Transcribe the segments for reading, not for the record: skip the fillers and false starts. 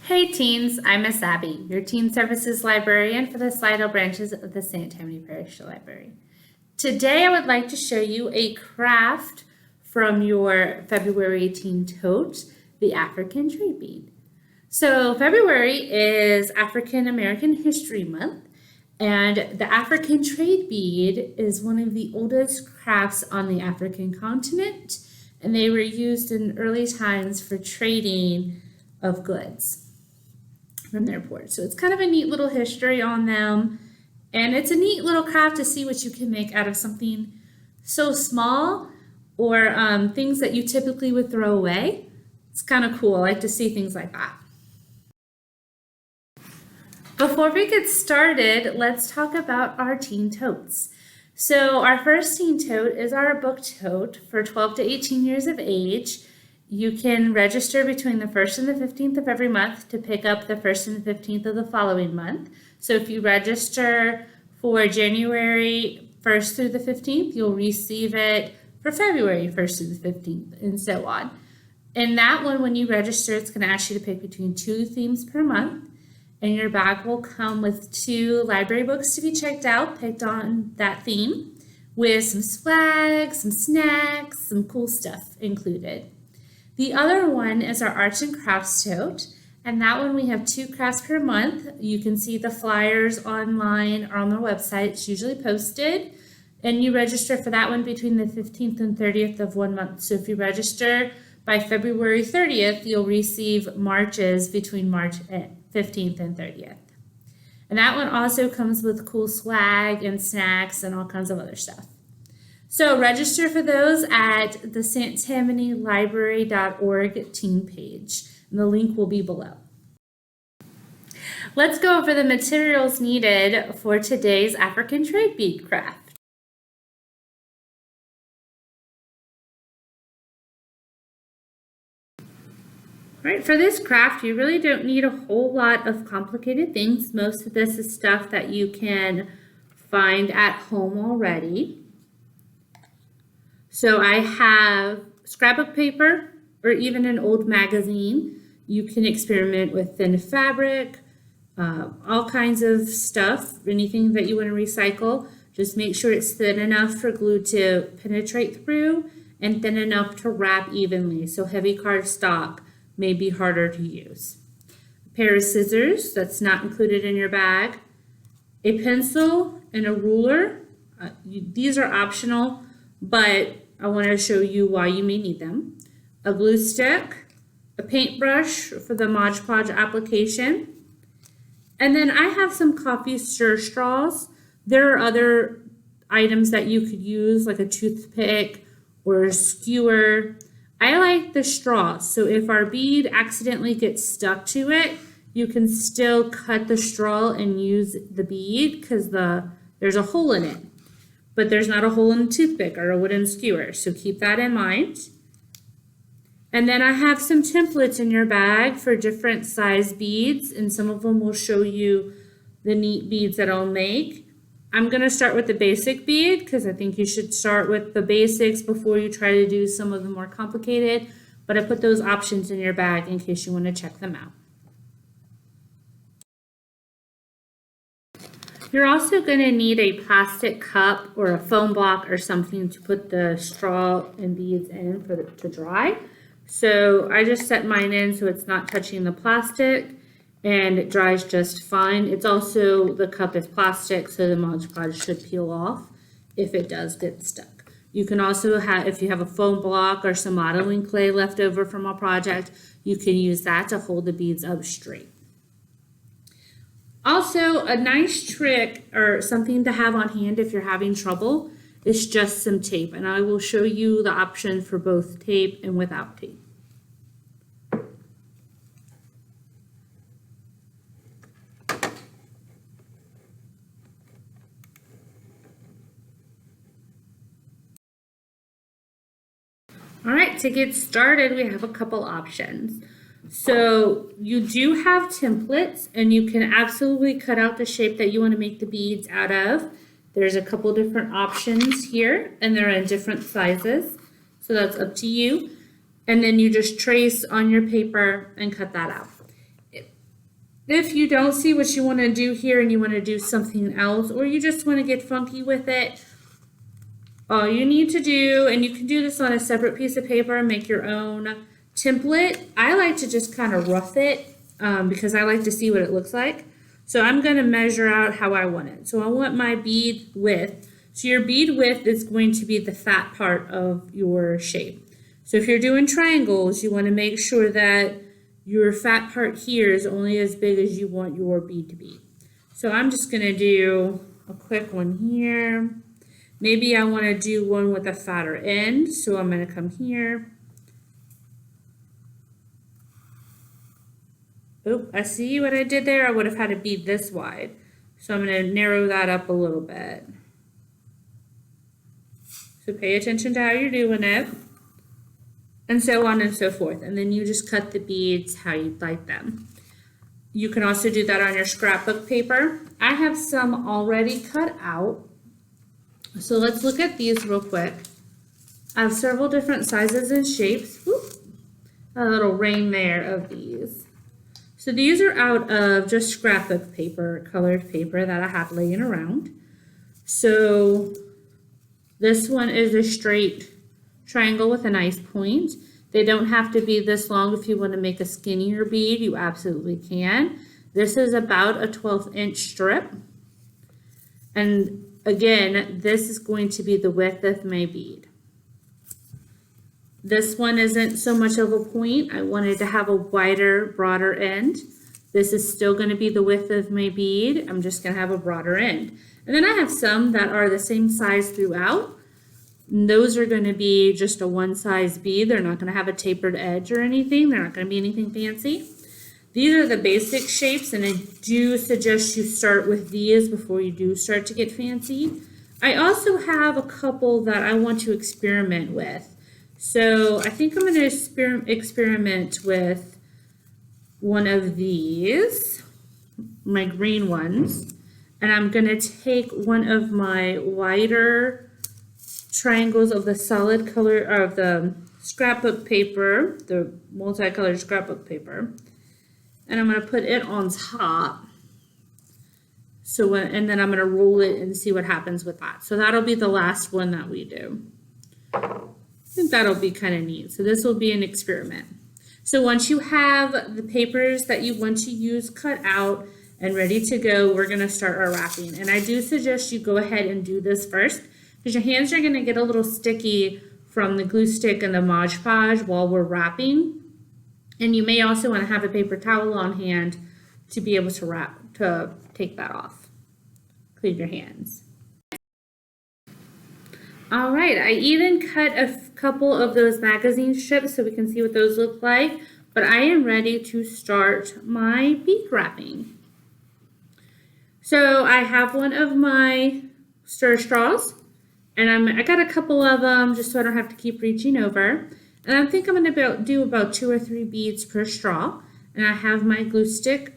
Hey teens, I'm Miss Abby, your Teen Services Librarian for the Slidell branches of the St. Tammany Parish Library. Today I would like to show you a craft from your February teen tote, the African trade bead. So February is African American History Month, and the African trade bead is one of the oldest crafts on the African continent, and they were used in early times for trading of goods from their ports. So it's kind of a neat little history on them, and it's a neat little craft to see what you can make out of something so small or things that you typically would throw away. It's kind of cool. I like to see things like that. Before we get started, let's talk about our teen totes. So our first teen tote is our book tote for 12 to 18 years of age. You can register between the 1st and the 15th of every month to pick up the 1st and the 15th of the following month. So if you register for January 1st through the 15th, you'll receive it for February 1st through the 15th, and so on. And that one, when you register, it's going to ask you to pick between 2 themes per month, and your bag will come with 2 library books to be checked out, picked on that theme, with some swag, some snacks, some cool stuff included. The other one is our Arts and Crafts tote, and that one we have 2 crafts per month. You can see the flyers online or on their website. It's usually posted, and you register for that one between the 15th and 30th of one month. So if you register by February 30th, you'll receive Marches between March 15th and 30th. And that one also comes with cool swag and snacks and all kinds of other stuff. So register for those at the sttamanylibrary.org teen page, and the link will be below. Let's go over the materials needed for today's African trade bead craft. All right, for this craft, you really don't need a whole lot of complicated things. Most of this is stuff that you can find at home already. So I have scrapbook paper or even an old magazine. You can experiment with thin fabric, all kinds of stuff, anything that you want to recycle. Just make sure it's thin enough for glue to penetrate through and thin enough to wrap evenly. So heavy cardstock may be harder to use. A pair of scissors, that's not included in your bag. A pencil and a ruler. These are optional, but I want to show you why you may need them. A glue stick, a paintbrush for the Mod Podge application, and then I have some coffee stir straws. There are other items that you could use, like a toothpick or a skewer. I like the straw, so if our bead accidentally gets stuck to it, you can still cut the straw and use the bead because there's a hole in it. But there's not a hole in a toothpick or a wooden skewer, so keep that in mind. And then I have some templates in your bag for different size beads, and some of them will show you the neat beads that I'll make. I'm going to start with the basic bead because I think you should start with the basics before you try to do some of the more complicated, but I put those options in your bag in case you want to check them out. You're also going to need a plastic cup or a foam block or something to put the straw and beads in for it to dry. So I just set mine in so it's not touching the plastic and it dries just fine. It's also, the cup is plastic, so the Mod Podge should peel off if it does get stuck. You can also have, if you have a foam block or some modeling clay left over from a project, you can use that to hold the beads up straight. Also, a nice trick or something to have on hand if you're having trouble is just some tape, and I will show you the option for both tape and without tape. All right, to get started, we have a couple options. So you do have templates, and you can absolutely cut out the shape that you want to make the beads out of. There's a couple different options here, and they're in different sizes, so that's up to you. And then you just trace on your paper and cut that out. If you don't see what you want to do here and you want to do something else, or you just want to get funky with it, all you need to do, and you can do this on a separate piece of paper and make your own template. I like to just kind of rough it because I like to see what it looks like. So I'm going to measure out how I want it. So I want my bead width. So your bead width is going to be the fat part of your shape. So if you're doing triangles, you want to make sure that your fat part here is only as big as you want your bead to be. So I'm just going to do a quick one here. Maybe I want to do one with a fatter end, so I'm going to come here. Oh, I see what I did there. I would have had a bead this wide. So I'm going to narrow that up a little bit. So pay attention to how you're doing it. And so on and so forth. And then you just cut the beads how you'd like them. You can also do that on your scrapbook paper. I have some already cut out. So let's look at these real quick. I have several different sizes and shapes. Whoop. A little rain there of these. So these are out of just scrapbook paper, colored paper that I have laying around. So this one is a straight triangle with a nice point. They don't have to be this long. If you want to make a skinnier bead, you absolutely can. This is about a 12-inch strip. And again, this is going to be the width of my bead. This one isn't so much of a point. I wanted to have a wider, broader end. This is still going to be the width of my bead. I'm just going to have a broader end. And then I have some that are the same size throughout. And those are going to be just a one-size bead. They're not going to have a tapered edge or anything. They're not going to be anything fancy. These are the basic shapes, and I do suggest you start with these before you do start to get fancy. I also have a couple that I want to experiment with. So I think I'm going to experiment with one of these, my green ones, and I'm going to take one of my wider triangles of the solid color of the scrapbook paper, the multicolored scrapbook paper, and I'm going to put it on top. So and then I'm going to roll it and see what happens with that. So that'll be the last one that we do. I think that'll be kind of neat. So this will be an experiment. So once you have the papers that you want to use cut out and ready to go, we're going to start our wrapping. And I do suggest you go ahead and do this first, because your hands are going to get a little sticky from the glue stick and the Mod Podge while we're wrapping. And you may also want to have a paper towel on hand to be able to take that off. Clean your hands. All right, I even cut a couple of those magazine strips so we can see what those look like, but I am ready to start my bead wrapping. So I have one of my stir straws, and I got a couple of them just so I don't have to keep reaching over. And I think I'm going to do about 2 or 3 beads per straw. And I have my glue stick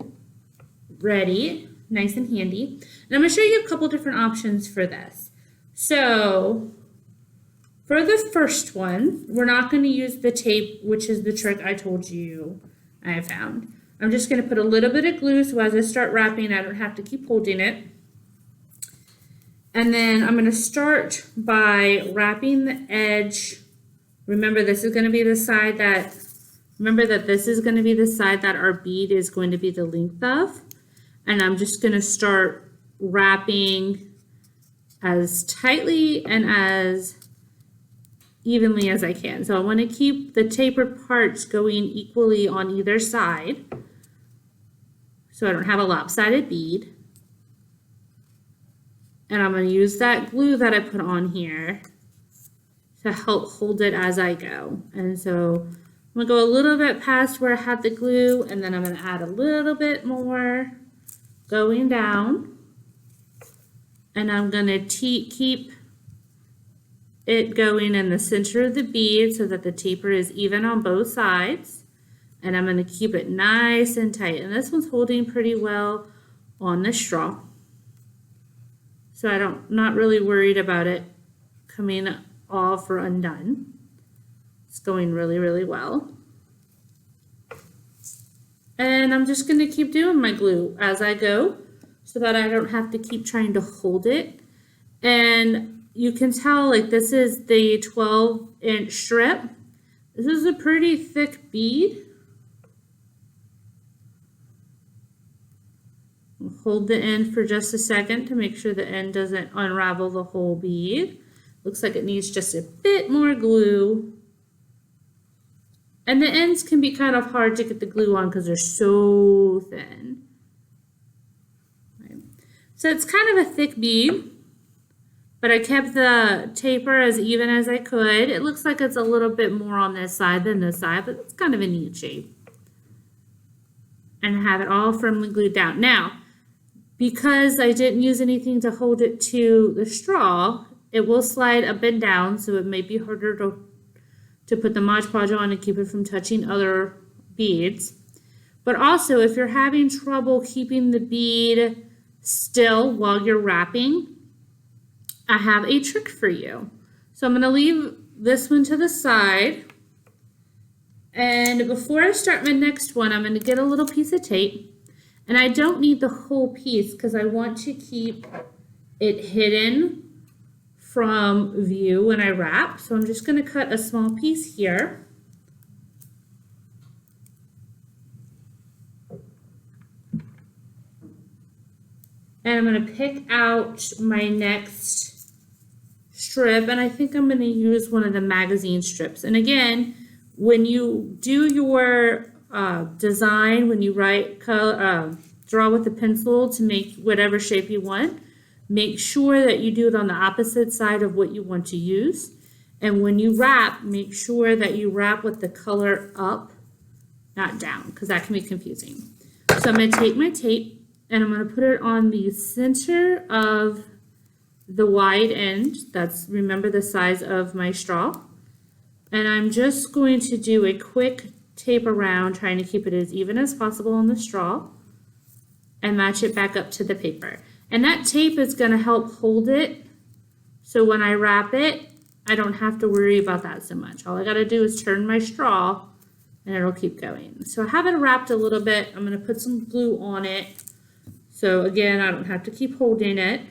ready, nice and handy. And I'm going to show you a couple different options for this. So for the first one, we're not going to use the tape, which is the trick I told you I found. I'm just going to put a little bit of glue so as I start wrapping, I don't have to keep holding it. And then I'm going to start by wrapping the edge. Remember, this is going to be the side that, this is going to be the side that our bead is going to be the length of. And I'm just going to start wrapping as tightly and as evenly as I can. So I want to keep the tapered parts going equally on either side, so I don't have a lopsided bead. And I'm going to use that glue that I put on here to help hold it as I go. And so I'm going to go a little bit past where I had the glue, and then I'm going to add a little bit more going down. And I'm going to keep it going in the center of the bead so that the taper is even on both sides. And I'm going to keep it nice and tight. And this one's holding pretty well on the straw. So not really worried about it coming off or undone. It's going really, really well. And I'm just going to keep doing my glue as I go so that I don't have to keep trying to hold it. And you can tell, like, this is the 12-inch strip. This is a pretty thick bead. Hold the end for just a second to make sure the end doesn't unravel the whole bead. Looks like it needs just a bit more glue. And the ends can be kind of hard to get the glue on because they're so thin. Right. So it's kind of a thick bead, but I kept the taper as even as I could. It looks like it's a little bit more on this side than this side, but it's kind of a neat shape. And have it all firmly glued down. Now, because I didn't use anything to hold it to the straw, it will slide up and down, so it may be harder to put the Mod Podge on and keep it from touching other beads. But also, if you're having trouble keeping the bead still while you're wrapping, I have a trick for you. So I'm going to leave this one to the side. And before I start my next one, I'm going to get a little piece of tape. And I don't need the whole piece because I want to keep it hidden from view when I wrap. So I'm just going to cut a small piece here. And I'm going to pick out my next strip. And I think I'm going to use one of the magazine strips. And again, when you do your design, when you write, draw with a pencil to make whatever shape you want, make sure that you do it on the opposite side of what you want to use. And when you wrap, make sure that you wrap with the color up, not down, because that can be confusing. So I'm going to take my tape and I'm going to put it on the center of the wide end. That's, remember, the size of my straw. And I'm just going to do a quick tape around, trying to keep it as even as possible on the straw and match it back up to the paper. And that tape is going to help hold it, so when I wrap it, I don't have to worry about that so much. All I got to do is turn my straw and it'll keep going. So I have it wrapped a little bit. I'm going to put some glue on it. So again, I don't have to keep holding it.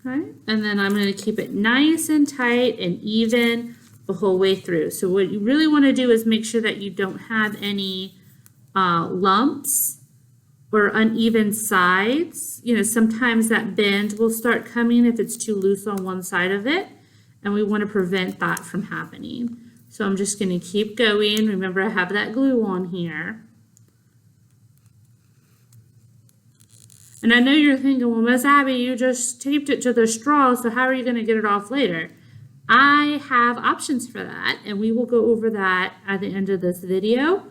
Okay, and then I'm going to keep it nice and tight and even the whole way through. So what you really want to do is make sure that you don't have any lumps or uneven sides. You know, sometimes that bend will start coming if it's too loose on one side of it, and we want to prevent that from happening. So I'm just going to keep going. Remember, I have that glue on here. And I know you're thinking, well, Miss Abby, you just taped it to the straw, so how are you going to get it off later? I have options for that, and we will go over that at the end of this video.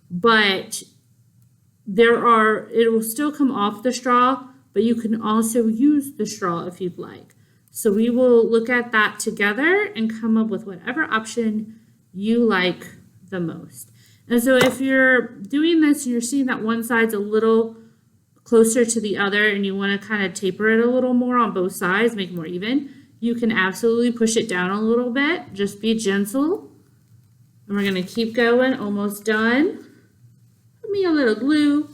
But it will still come off the straw, but you can also use the straw if you'd like. So we will look at that together and come up with whatever option you like the most. And so if you're doing this and you're seeing that one side's a little closer to the other and you want to kind of taper it a little more on both sides, make it more even, you can absolutely push it down a little bit. Just be gentle. And we're going to keep going, almost done. Put me a little glue.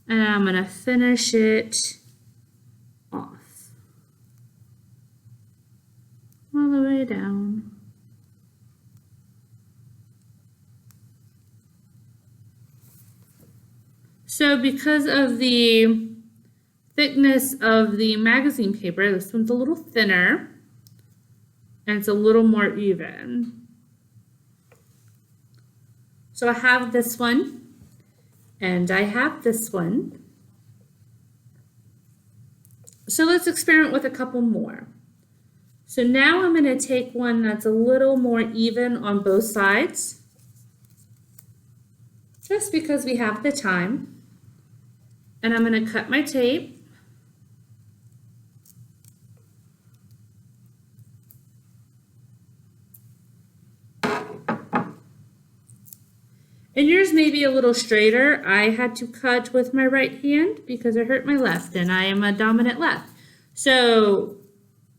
And I'm going to finish it off. All the way down. So because of the thickness of the magazine paper, this one's a little thinner and it's a little more even. So I have this one and I have this one. So let's experiment with a couple more. So now I'm going to take one that's a little more even on both sides, just because we have the time. And I'm going to cut my tape. And yours may be a little straighter. I had to cut with my right hand because I hurt my left and I am a dominant left. So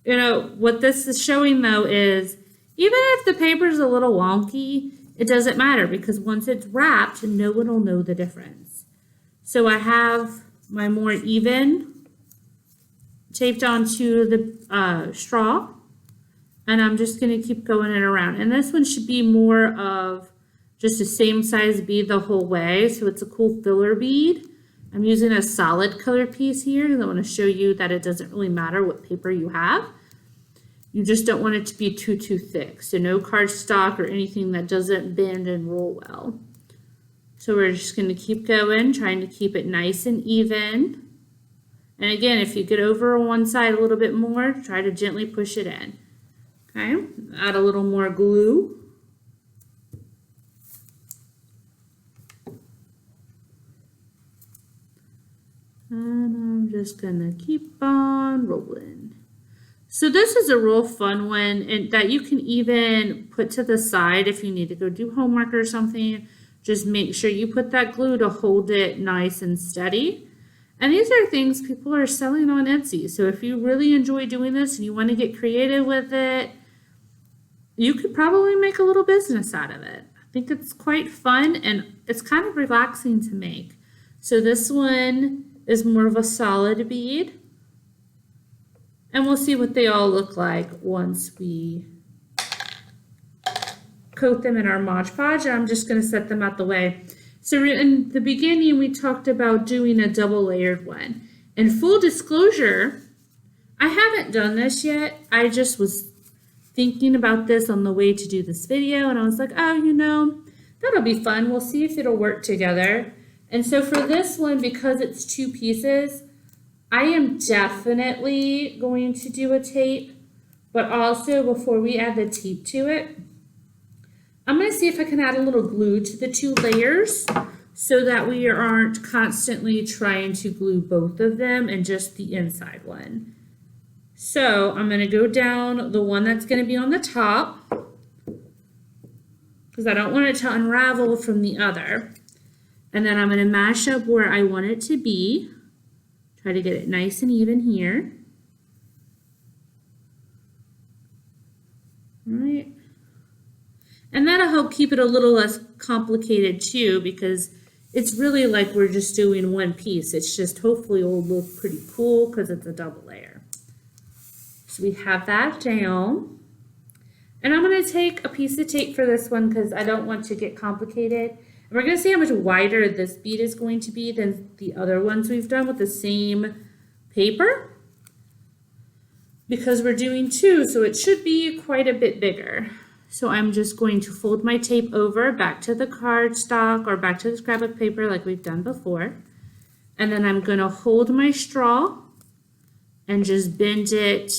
You know, what this is showing though is even if the paper is a little wonky, it doesn't matter because once it's wrapped, no one will know the difference. So I have my more even taped onto the straw, and I'm just going to keep going it around. And this one should be more of just the same size bead the whole way, so it's a cool filler bead. I'm using a solid color piece here because I want to show you that it doesn't really matter what paper you have. You just don't want it to be too thick. So no cardstock or anything that doesn't bend and roll well. So we're just going to keep going, trying to keep it nice and even. And again, if you get over on one side a little bit more, try to gently push it in. Okay, add a little more glue. And I'm just gonna keep on rolling. So this is a real fun one and that you can even put to the side if you need to go do homework or something. Just make sure you put that glue to hold it nice and steady. And these are things people are selling on Etsy. So if you really enjoy doing this and you want to get creative with it, you could probably make a little business out of it. I think it's quite fun and it's kind of relaxing to make. So this one is more of a solid bead. And we'll see what they all look like once we coat them in our Mod Podge. I'm just going to set them out the way. So in the beginning, we talked about doing a double layered one. And full disclosure, I haven't done this yet. I just was thinking about this on the way to do this video. And I was like, oh, you know, that'll be fun. We'll see if it'll work together. And so for this one, because it's 2 pieces, I am definitely going to do a tape. But also, before we add the tape to it, I'm going to see if I can add a little glue to the 2 layers so that we aren't constantly trying to glue both of them and just the inside one. So I'm going to go down the one that's going to be on the top because I don't want it to unravel from the other. And then I'm going to mash up where I want it to be. Try to get it nice and even here. All right. And that'll help keep it a little less complicated too, because it's really like we're just doing one piece. It's just hopefully it will look pretty cool because it's a double layer. So we have that down. And I'm going to take a piece of tape for this one because I don't want to get complicated. And we're going to see how much wider this bead is going to be than the other ones we've done with the same paper. Because we're doing 2, so it should be quite a bit bigger. So I'm just going to fold my tape over back to the cardstock or back to the scrapbook paper like we've done before. And then I'm going to hold my straw and just bend it,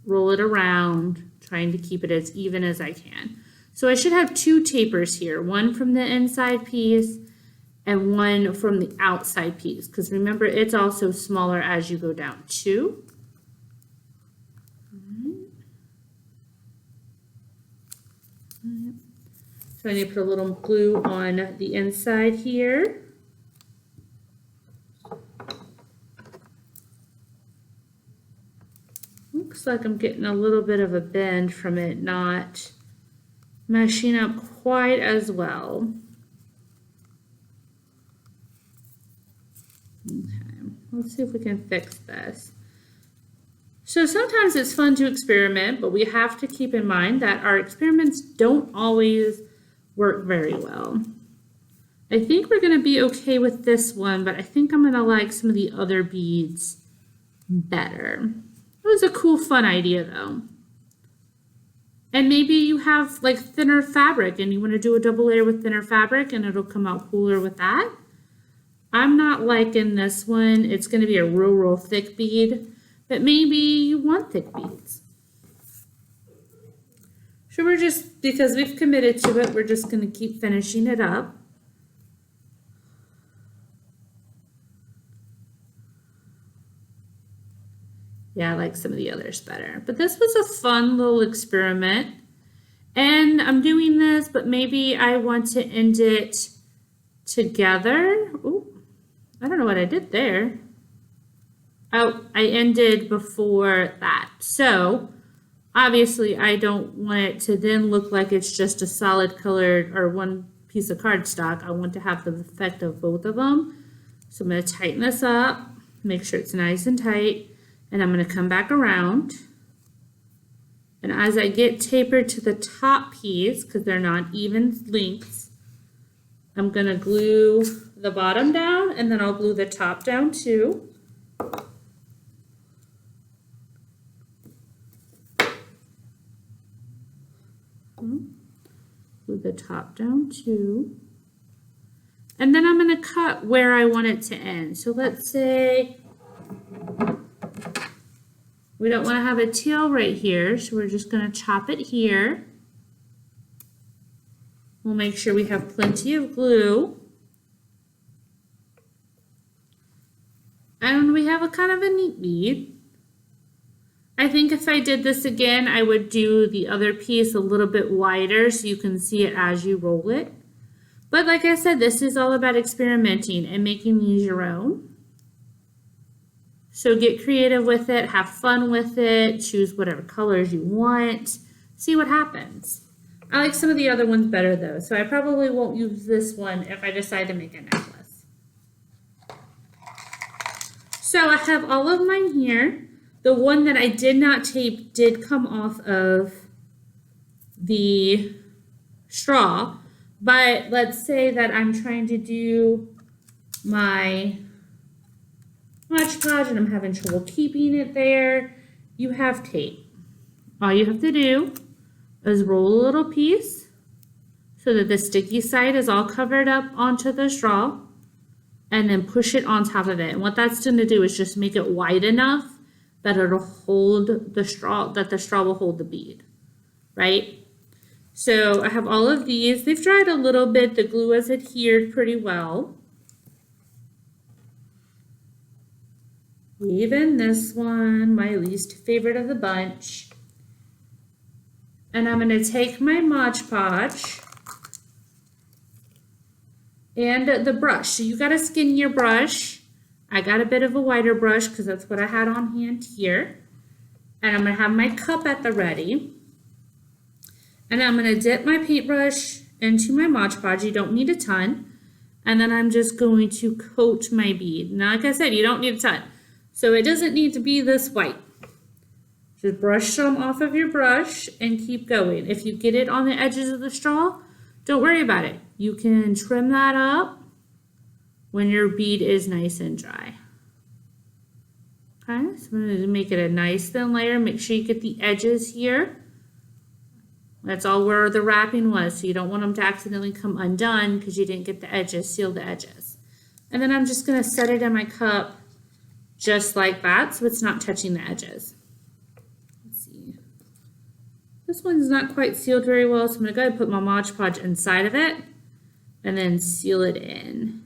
roll it around, trying to keep it as even as I can. So I should have 2 tapers here, one from the inside piece and one from the outside piece. Because remember, it's also smaller as you go down too. So I need to put a little glue on the inside here. Looks like I'm getting a little bit of a bend from it not meshing up quite as well. Okay, let's see if we can fix this. So sometimes it's fun to experiment, but we have to keep in mind that our experiments don't always work very well. I think we're going to be okay with this one, but I think I'm going to like some of the other beads better. It was a cool, fun idea though. And maybe you have like thinner fabric and you want to do a double layer with thinner fabric and it'll come out cooler with that. I'm not liking this one. It's going to be a real thick bead, but maybe you want thick beads. So we're just, because we've committed to it, we're just going to keep finishing it up. Yeah, I like some of the others better. But this was a fun little experiment. And I'm doing this, but maybe I want to end it together. Ooh, I don't know what I did there. Oh, I ended before that. So obviously I don't want it to then look like it's just a solid colored or one piece of cardstock. I want to have the effect of both of them. So I'm going to tighten this up, make sure it's nice and tight, and I'm going to come back around. And as I get tapered to the top piece, because they're not even lengths, I'm going to glue the bottom down, and then I'll glue the top down too. Glue the top down too. And then I'm going to cut where I want it to end. So let's say we don't want to have a tail right here, so we're just going to chop it here. We'll make sure we have plenty of glue. And we have a kind of a neat bead. I think if I did this again, I would do the other piece a little bit wider so you can see it as you roll it. But like I said, this is all about experimenting and making these your own. So get creative with it, have fun with it, choose whatever colors you want, see what happens. I like some of the other ones better though, so I probably won't use this one if I decide to make a necklace. So I have all of mine here. The one that I did not tape did come off of the straw, but let's say that I'm trying to do my Mod Podge and I'm having trouble keeping it there. You have tape. All you have to do is roll a little piece so that the sticky side is all covered up onto the straw, and then push it on top of it. And what that's going to do is just make it wide enough that it'll hold the straw, that the straw will hold the bead, right? So I have all of these. They've dried a little bit. The glue has adhered pretty well. Even this one, my least favorite of the bunch. And I'm going to take my Mod Podge and the brush. So you got a skinnier brush. I got a bit of a wider brush because that's what I had on hand here. And I'm going to have my cup at the ready. And I'm going to dip my paintbrush into my Mod Podge. You don't need a ton. And then I'm just going to coat my bead. Now, like I said, you don't need a ton. So it doesn't need to be this white. Just brush some off of your brush and keep going. If you get it on the edges of the straw, don't worry about it. You can trim that up when your bead is nice and dry. Okay, so I'm going to make it a nice thin layer. Make sure you get the edges here. That's all where the wrapping was, so you don't want them to accidentally come undone because you didn't get the edges, seal the edges. And then I'm just going to set it in my cup just like that so it's not touching the edges. Let's see. This one's not quite sealed very well, so I'm going to go ahead and put my Mod Podge inside of it and then seal it in.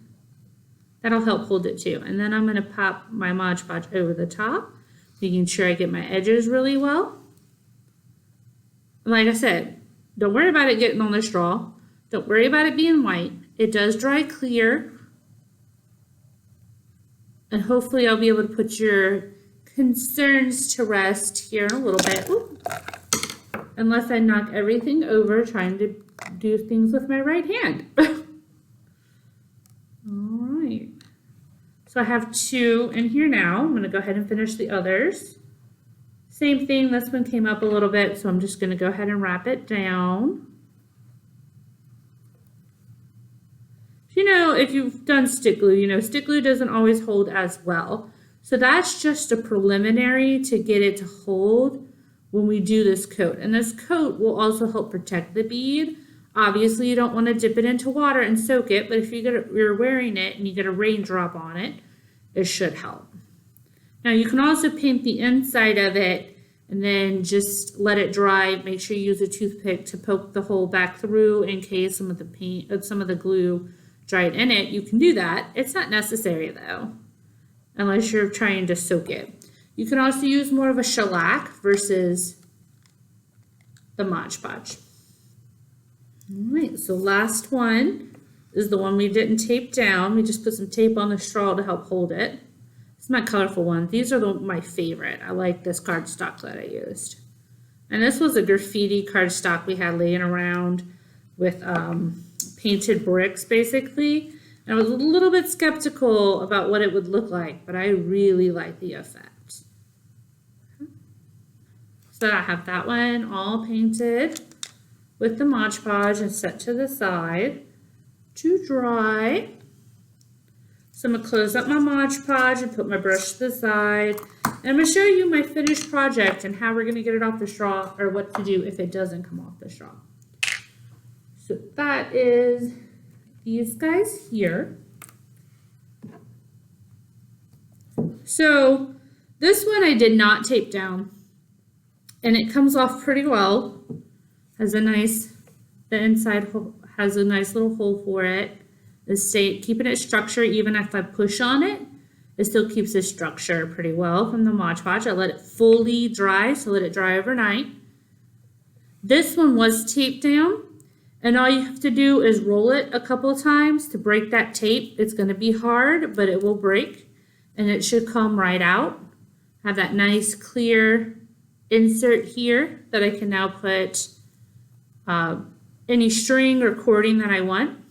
That'll help hold it too. And then I'm going to pop my Mod Podge over the top, making sure I get my edges really well. And like I said, don't worry about it getting on the straw. Don't worry about it being white. It does dry clear. And hopefully I'll be able to put your concerns to rest here in a little bit. Ooh. Unless I knock everything over trying to do things with my right hand. Alright. So I have two in here now. I'm going to go ahead and finish the others. Same thing, this one came up a little bit, so I'm just going to go ahead and wrap it down. You know, if you've done stick glue, you know, stick glue doesn't always hold as well. So that's just a preliminary to get it to hold when we do this coat. And this coat will also help protect the bead. Obviously, you don't want to dip it into water and soak it, but if you're wearing it and you get a raindrop on it, it should help. Now you can also paint the inside of it and then just let it dry. Make sure you use a toothpick to poke the hole back through in case some of the paint, some of the glue dried in it. You can do that. It's not necessary though, unless you're trying to soak it. You can also use more of a shellac versus the Mod Podge. All right, so last one is the one we didn't tape down. We just put some tape on the straw to help hold it. It's my colorful one. These are my favorite. I like this cardstock that I used. And this was a graffiti cardstock we had laying around with painted bricks, basically. And I was a little bit skeptical about what it would look like, but I really like the effect. So I have that one all painted with the Mod Podge and set to the side to dry. So I'm going to close up my Mod Podge and put my brush to the side. And I'm going to show you my finished project and how we're going to get it off the straw, or what to do if it doesn't come off the straw. So that is these guys here. So this one I did not tape down, and it comes off pretty well. Has a nice, the inside has a nice little hole for it. Keeping it structured, even if I push on it, it still keeps its structure pretty well from the Mod Podge. I let it fully dry, so let it dry overnight. This one was taped down, and all you have to do is roll it a couple of times to break that tape. It's going to be hard, but it will break, and it should come right out. Have that nice clear insert here that I can now put any string or cording that I want.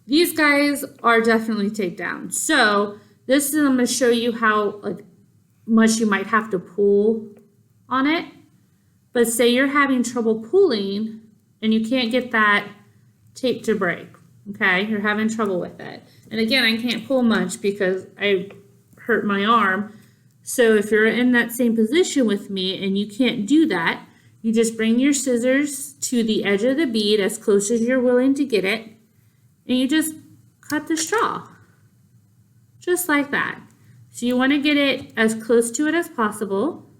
These guys are definitely taped down. So this is, I'm going to show you how much you might have to pull on it. But say you're having trouble pulling and you can't get that tape to break. Okay, you're having trouble with it. And again, I can't pull much because I hurt my arm. So if you're in that same position with me and you can't do that, you just bring your scissors to the edge of the bead as close as you're willing to get it. And you just cut the straw, just like that. So you want to get it as close to it as possible.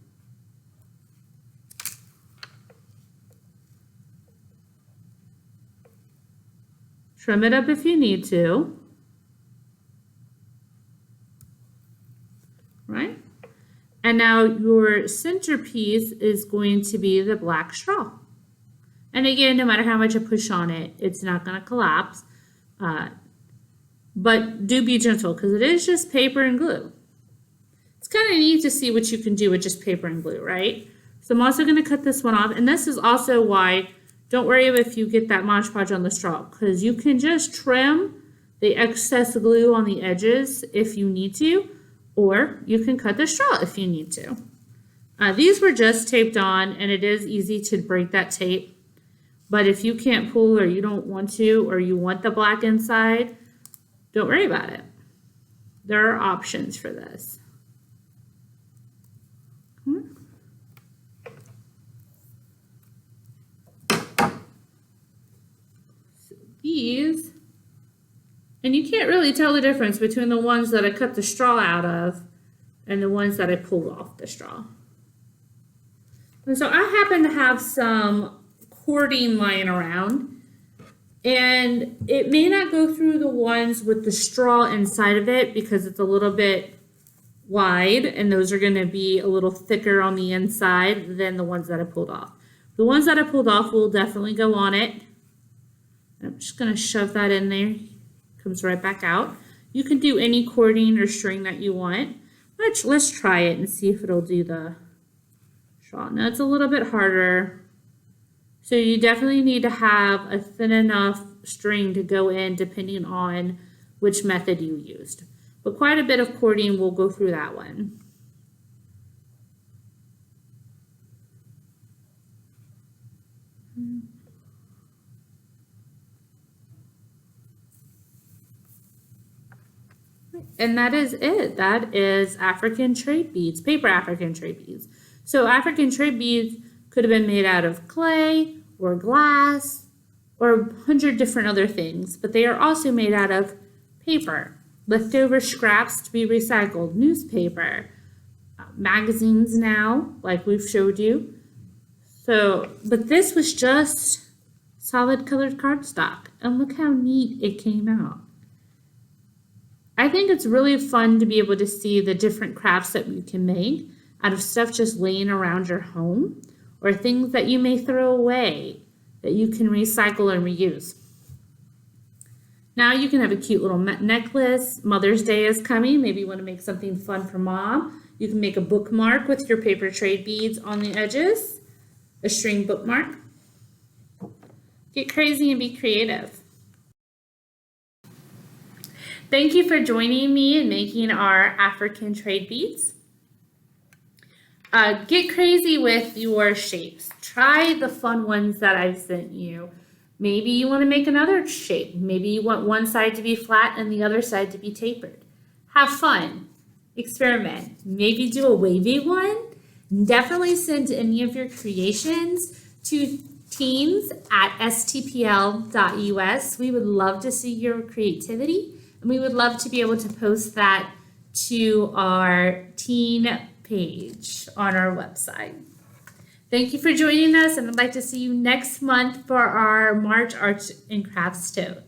Trim it up if you need to. Right? And now your centerpiece is going to be the black straw. And again, no matter how much I push on it, it's not going to collapse. But do be gentle because it is just paper and glue. It's kind of neat to see what you can do with just paper and glue, right? So I'm also going to cut this one off. And this is also why, don't worry if you get that Mod Podge on the straw, because you can just trim the excess glue on the edges if you need to, or you can cut the straw if you need to. These were just taped on, and it is easy to break that tape. But if you can't pull, or you don't want to, or you want the black inside, don't worry about it. There are options for this. So these, and you can't really tell the difference between the ones that I cut the straw out of and the ones that I pulled off the straw. And so I happen to have some cording lying around. And it may not go through the ones with the straw inside of it because it's a little bit wide, and those are going to be a little thicker on the inside than the ones that I pulled off. The ones that I pulled off will definitely go on it. I'm just going to shove that in there. Comes right back out. You can do any cording or string that you want. Let's try it and see if it'll do the straw. Now it's a little bit harder. So you definitely need to have a thin enough string to go in depending on which method you used. But quite a bit of cording will go through that one. And that is it. That is African trade beads, paper African trade beads. So African trade beads could have been made out of clay or glass or 100 different other things, but they are also made out of paper, leftover scraps to be recycled, newspaper, magazines now, like we've showed you. So, but this was just solid colored cardstock, and look how neat it came out. I think it's really fun to be able to see the different crafts that you can make out of stuff just laying around your home, or things that you may throw away that you can recycle and reuse. Now you can have a cute little necklace. Mother's Day is coming. Maybe you want to make something fun for mom. You can make a bookmark with your paper trade beads on the edges, a string bookmark. Get crazy and be creative. Thank you for joining me in making our African trade beads. Get crazy with your shapes. Try the fun ones that I've sent you. Maybe you want to make another shape. Maybe you want one side to be flat and the other side to be tapered. Have fun. Experiment. Maybe do a wavy one. Definitely send any of your creations to teens@stpl.us. We would love to see your creativity, and we would love to be able to post that to our teen page on our website. Thank you for joining us, and I'd like to see you next month for our March Arts and Crafts Tote.